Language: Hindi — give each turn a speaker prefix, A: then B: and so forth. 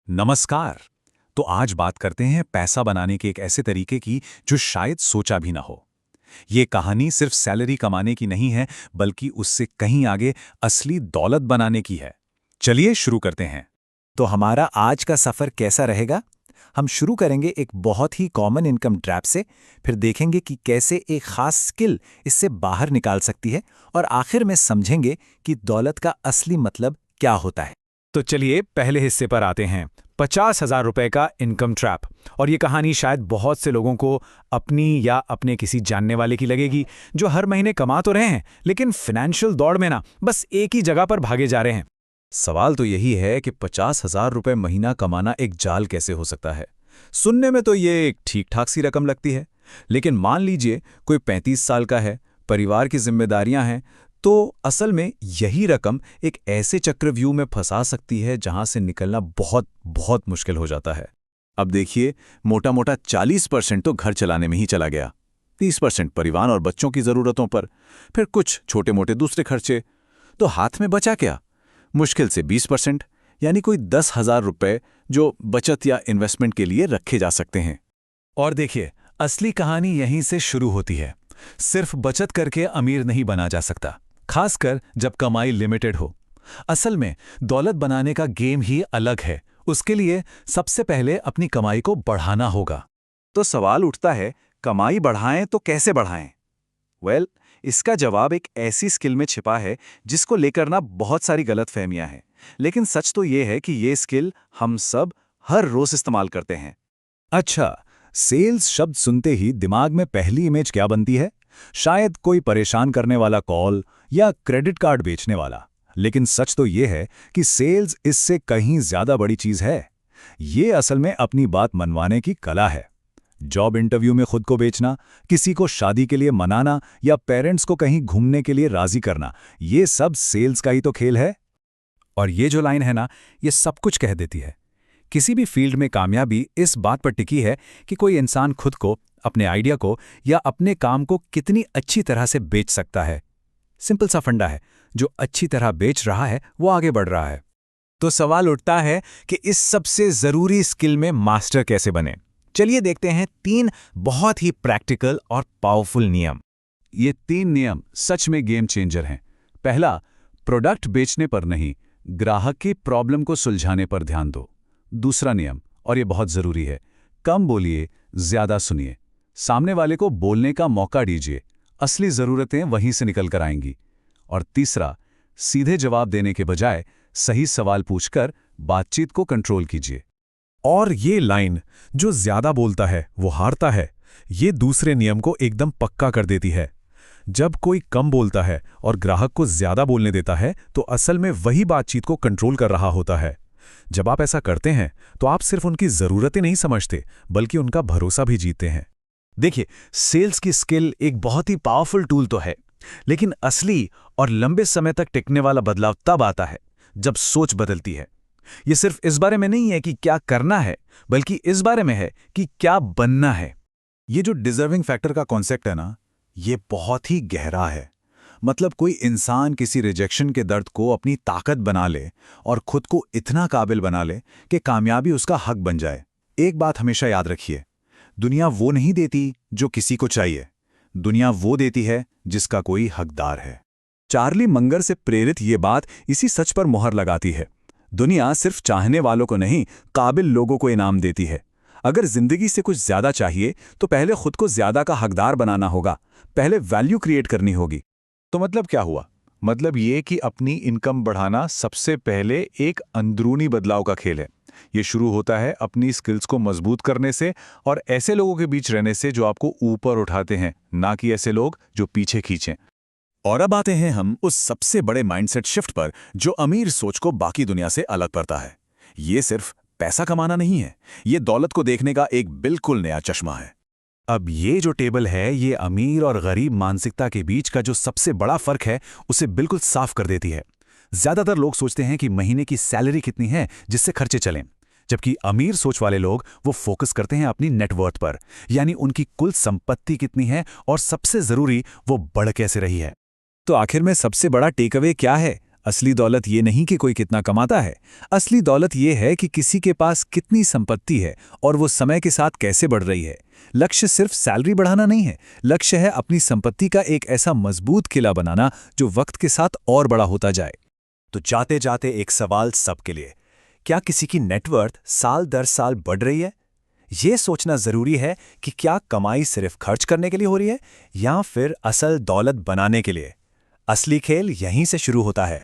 A: नमस्कार। तो आज बात करते हैं पैसा बनाने के एक ऐसे तरीके की जो शायद सोचा भी ना हो। ये कहानी सिर्फ सैलरी कमाने की नहीं है, बल्कि उससे कहीं आगे असली दौलत बनाने की है। चलिए शुरू करते हैं।
B: तो हमारा आज का सफ़र कैसा रहेगा? हम शुरू करेंगे एक बहुत ही कॉमन इनकम ट्रैप से, फिर देखेंगे कि कैसे एक खास स्किल इससे बाहर निकाल सकती है, और आखिर में समझेंगे कि दौलत का असली मतलब क्या होता है।
A: तो चलिए पहले हिस्से पर आते हैं, 50,000 रुपए का इनकम ट्रैप। और ये कहानी शायद बहुत से लोगों को अपनी या अपने किसी जानने वाले की लगेगी, जो हर महीने कमा तो रहे हैं, लेकिन फाइनेंशियल दौड़ में ना बस एक ही जगह पर भागे जा रहे हैं।
C: सवाल तो यही है कि 50,000 रुपए महीना कमाना एक जाल कैसे हो सकता है। सुनने में तो ये एक ठीक ठाक सी रकम लगती है, लेकिन मान लीजिए कोई 35 साल का है, परिवार की जिम्मेदारियां हैं, तो असल में यही रकम एक ऐसे चक्रव्यूह में फंसा सकती है जहां से निकलना बहुत बहुत मुश्किल हो जाता है। अब देखिए, मोटा मोटा 40% तो घर चलाने में ही चला गया, 30% परिवार और बच्चों की जरूरतों पर, फिर कुछ छोटे मोटे दूसरे खर्चे। तो हाथ में बचा क्या? मुश्किल से 20%, यानी कोई 10,000 रुपए जो बचत या इन्वेस्टमेंट के लिए रखे जा सकते हैं।
A: और देखिए, असली कहानी यहीं से शुरू होती है। सिर्फ बचत करके अमीर नहीं बना जा सकता, खासकर जब कमाई लिमिटेड हो। असल में दौलत बनाने का गेम ही अलग है। उसके लिए सबसे पहले अपनी कमाई को बढ़ाना होगा।
C: तो सवाल उठता है, कमाई बढ़ाएं तो कैसे बढ़ाएं? वेल, इसका जवाब एक ऐसी स्किल में छिपा है जिसको लेकर ना बहुत सारी गलतफहमियां हैं। लेकिन सच तो ये है कि ये स्किल हम सब हर रोज इस्तेमाल करते हैं।
A: अच्छा, सेल्स शब्द सुनते ही दिमाग में पहली इमेज क्या बनती है? शायद कोई परेशान करने वाला कॉल या क्रेडिट कार्ड बेचने वाला। लेकिन सच तो ये है कि सेल्स इससे कहीं ज्यादा बड़ी चीज है। ये असल में अपनी बात मनवाने की कला है। जॉब इंटरव्यू में खुद को बेचना, किसी को शादी के लिए मनाना या पेरेंट्स को कहीं घूमने के लिए राजी करना, ये सब सेल्स का ही तो खेल है। और ये जो लाइन है ना, ये सब कुछ कह देती है। किसी भी फील्ड में कामयाबी इस बात पर टिकी है कि कोई इंसान खुद को, अपने आइडिया को या अपने काम को कितनी अच्छी तरह से बेच सकता है। सिंपल सा फंडा है, जो अच्छी तरह बेच रहा है वो आगे बढ़ रहा है। तो सवाल उठता है कि इस सबसे जरूरी स्किल में मास्टर कैसे बने। चलिए देखते हैं 3 बहुत ही प्रैक्टिकल और पावरफुल नियम।
C: ये 3 नियम सच में गेम चेंजर हैं। पहला, प्रोडक्ट बेचने पर नहीं, ग्राहक की प्रॉब्लम को सुलझाने पर ध्यान दो। दूसरा नियम, और ये बहुत जरूरी है, कम बोलिए, ज्यादा सुनिए। सामने वाले को बोलने का मौका दीजिए, असली जरूरतें वहीं से निकल कर आएंगी। और तीसरा, सीधे जवाब देने के बजाय सही सवाल पूछकर बातचीत को कंट्रोल कीजिए।
A: और ये लाइन, जो ज्यादा बोलता है वो हारता है, ये दूसरे नियम को एकदम पक्का कर देती है। जब कोई कम बोलता है और ग्राहक को ज्यादा बोलने देता है, तो असल में वही बातचीत को कंट्रोल कर रहा होता है। जब आप ऐसा करते हैं तो आप सिर्फ उनकी जरूरतें नहीं समझते, बल्कि उनका भरोसा भी जीतते हैं। देखिए, सेल्स की स्किल एक बहुत ही पावरफुल टूल तो है, लेकिन असली और लंबे समय तक टिकने वाला बदलाव तब आता है जब सोच बदलती है। ये सिर्फ इस बारे में नहीं है कि क्या करना है, बल्कि इस बारे में है कि क्या बनना है।
B: ये जो डिजर्विंग फैक्टर का कॉन्सेप्ट है ना, ये बहुत ही गहरा है। मतलब कोई इंसान किसी रिजेक्शन के दर्द को अपनी ताकत बना ले और खुद को इतना काबिल बना ले कि कामयाबी उसका हक बन जाए। एक बात हमेशा याद रखिए, दुनिया वो नहीं देती जो किसी को चाहिए, दुनिया वो देती है जिसका कोई हकदार है। चार्ली मंगर से प्रेरित ये बात इसी सच पर मोहर लगाती है। दुनिया सिर्फ चाहने वालों को नहीं, काबिल लोगों को इनाम देती है। अगर जिंदगी से कुछ ज्यादा चाहिए तो पहले खुद को ज्यादा का हकदार बनाना होगा, पहले वैल्यू क्रिएट करनी होगी।
C: तो मतलब क्या हुआ? मतलब ये कि अपनी इनकम बढ़ाना सबसे पहले एक अंदरूनी बदलाव का खेल है। ये शुरू होता है अपनी स्किल्स को मजबूत करने से और ऐसे लोगों के बीच रहने से जो आपको ऊपर उठाते हैं, ना कि ऐसे लोग जो पीछे खींचें।
B: और अब आते हैं हम उस सबसे बड़े माइंडसेट शिफ्ट पर जो अमीर सोच को बाकी दुनिया से अलग करता है। ये सिर्फ पैसा कमाना नहीं है, ये दौलत को देखने का एक बिल्कुल नया चश्मा है।
A: अब ये जो टेबल है, ये अमीर और गरीब मानसिकता के बीच का जो सबसे बड़ा फर्क है, उसे बिल्कुल साफ कर देती है। ज्यादातर लोग सोचते हैं कि महीने की सैलरी कितनी है जिससे खर्चे चलें, जबकि अमीर सोच वाले लोग वो फोकस करते हैं अपनी नेटवर्थ पर, यानी उनकी कुल संपत्ति कितनी है और सबसे जरूरी, वो बढ़ कैसे रही है।
B: तो आखिर में सबसे बड़ा टेकअवे क्या है?
A: असली दौलत ये नहीं कि कोई कितना कमाता है। असली दौलत ये है कि किसी के पास कितनी संपत्ति है और वो समय के साथ कैसे बढ़ रही है। लक्ष्य सिर्फ सैलरी बढ़ाना नहीं है, लक्ष्य है अपनी संपत्ति का एक ऐसा मजबूत किला बनाना जो वक्त के साथ और बड़ा होता जाए।
D: तो जाते जाते एक सवाल सबके लिए, क्या किसी की नेटवर्थ साल दर साल बढ़ रही है? ये सोचना जरूरी है कि क्या कमाई सिर्फ खर्च करने के लिए हो रही है या फिर असल दौलत बनाने के लिए। असली खेल यहीं से शुरू होता है।